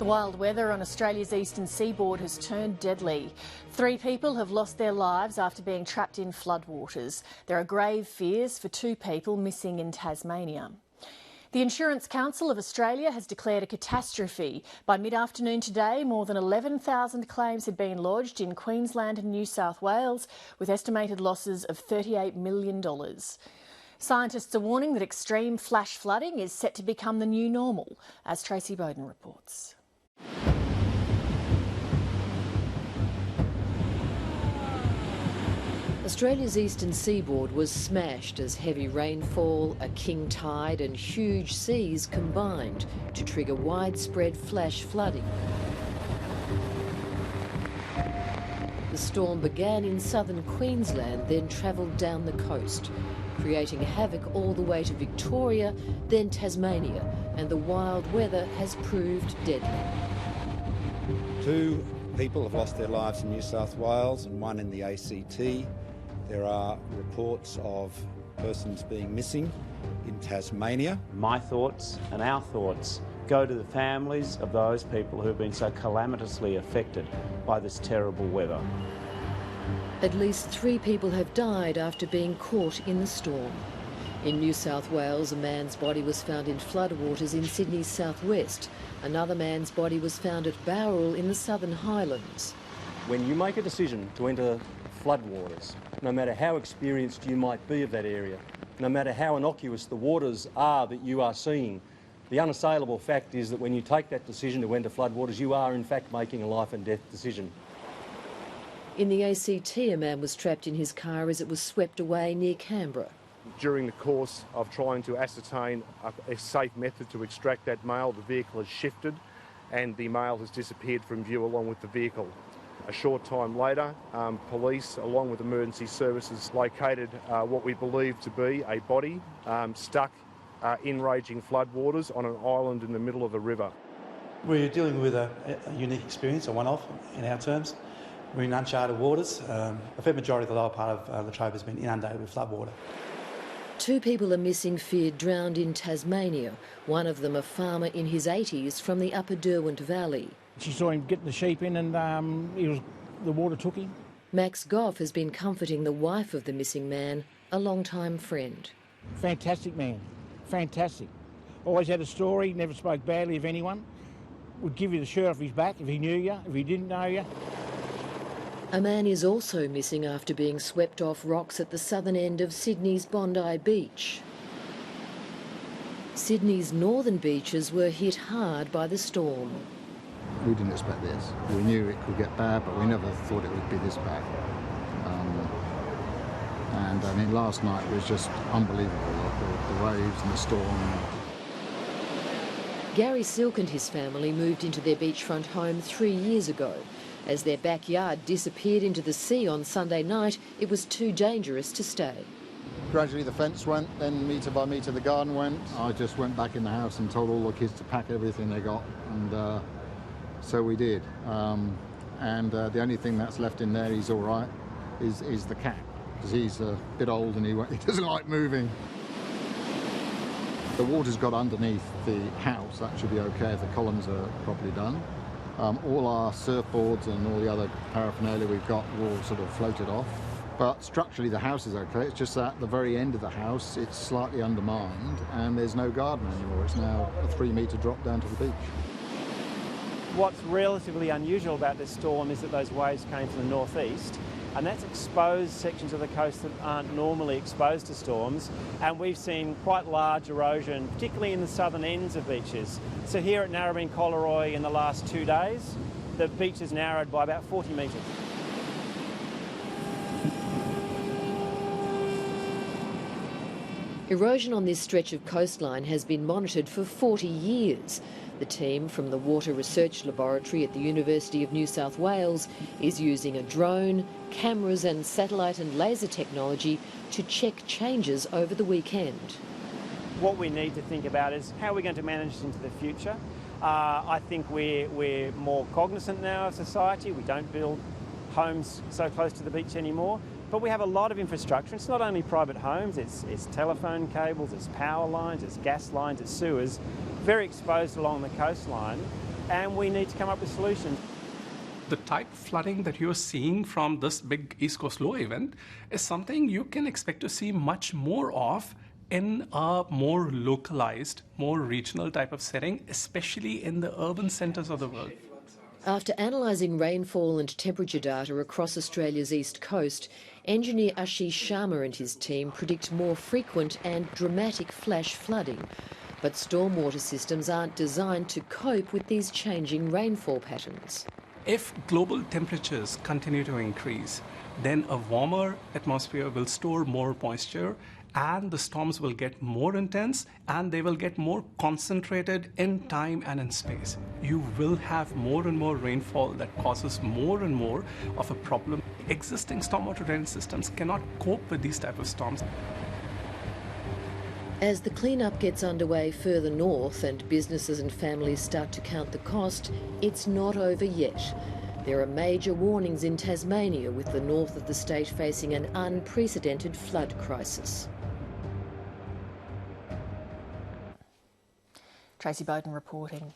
The wild weather on Australia's eastern seaboard has turned deadly. 3 people have lost their lives after being trapped in floodwaters. There are grave fears for 2 people missing in Tasmania. The Insurance Council of Australia has declared a catastrophe. By mid-afternoon today, more than 11,000 claims had been lodged in Queensland and New South Wales, with estimated losses of $38 million. Scientists are warning that extreme flash flooding is set to become the new normal, as Tracy Bowden reports. Australia's eastern seaboard was smashed as heavy rainfall, a king tide and huge seas combined to trigger widespread flash flooding. The storm began in southern Queensland, then travelled down the coast, creating havoc all the way to Victoria, then Tasmania, and the wild weather has proved deadly. 2 people have lost their lives in New South Wales and 1 in the ACT. There are reports of persons being missing in Tasmania. My thoughts and our thoughts go to the families of those people who have been so calamitously affected by this terrible weather. At least 3 people have died after being caught in the storm. In New South Wales, a man's body was found in floodwaters in Sydney's southwest. Another man's body was found at Bowral in the Southern Highlands. When you make a decision to enter floodwaters, no matter how experienced you might be of that area, no matter how innocuous the waters are that you are seeing, the unassailable fact is that when you take that decision to enter floodwaters, you are in fact making a life and death decision. In the ACT, a man was trapped in his car as it was swept away near Canberra. During the course of trying to ascertain a safe method to extract that male, the vehicle has shifted and the male has disappeared from view along with the vehicle. A short time later, police, along with emergency services, located what we believe to be a body stuck in raging floodwaters on an island in the middle of a river. We're dealing with a unique experience, a one-off in our terms. We're in uncharted waters. A fair majority of the lower part of Latrobe has been inundated with floodwater. 2 people are missing, feared drowned in Tasmania. One of them a farmer in his 80s from the upper Derwent Valley. She saw him getting the sheep in and the water took him. Max Gough has been comforting the wife of the missing man, a long-time friend. Fantastic man, fantastic. Always had a story, never spoke badly of anyone. Would give you the shirt off his back if he knew you, if he didn't know you. A man is also missing after being swept off rocks at the southern end of Sydney's Bondi Beach. Sydney's northern beaches were hit hard by the storm. We didn't expect this. We knew it could get bad, but we never thought it would be this bad. And I mean, last night was just unbelievable, the waves and the storm. Gary Silk and his family moved into their beachfront home 3 years ago. As their backyard disappeared into the sea on Sunday night, it was too dangerous to stay. Gradually the fence went, then metre by metre the garden went. I just went back in the house and told all the kids to pack everything they got, and so we did. The only thing that's left in there, he's all right, is the cat, because he's a bit old and he doesn't like moving. The water's got underneath the house, that should be okay if the columns are properly done. All our surfboards and all the other paraphernalia we've got were all sort of floated off. But structurally the house is okay, it's just that at the very end of the house it's slightly undermined and there's no garden anymore. It's now a 3-metre drop down to the beach. What's relatively unusual about this storm is that those waves came from the northeast, and that's exposed sections of the coast that aren't normally exposed to storms, and we've seen quite large erosion, particularly in the southern ends of beaches. So here at Narrabeen Collaroy in the last 2 days, the beach has narrowed by about 40 metres. Erosion on this stretch of coastline has been monitored for 40 years. The team from the Water Research Laboratory at the University of New South Wales is using a drone, cameras and satellite and laser technology to check changes over the weekend. What we need to think about is how we're going to manage this into the future. I think we're more cognizant now as a society. We don't build homes so close to the beach anymore. But we have a lot of infrastructure. It's not only private homes, it's telephone cables, it's power lines, it's gas lines, it's sewers, very exposed along the coastline. and we need to come up with solutions. The type of flooding that you're seeing from this big East Coast Low event is something you can expect to see much more of in a more localized, more regional type of setting, especially in the urban centres of the world. After analysing rainfall and temperature data across Australia's east coast, engineer Ashish Sharma and his team predict more frequent and dramatic flash flooding. But stormwater systems aren't designed to cope with these changing rainfall patterns. If global temperatures continue to increase, then a warmer atmosphere will store more moisture and the storms will get more intense and they will get more concentrated in time and in space. You will have more and more rainfall that causes more and more of a problem. Existing stormwater drainage systems cannot cope with these type of storms. As the clean-up gets underway further north and businesses and families start to count the cost, it's not over yet. There are major warnings in Tasmania, with the north of the state facing an unprecedented flood crisis. Tracy Bowden reporting.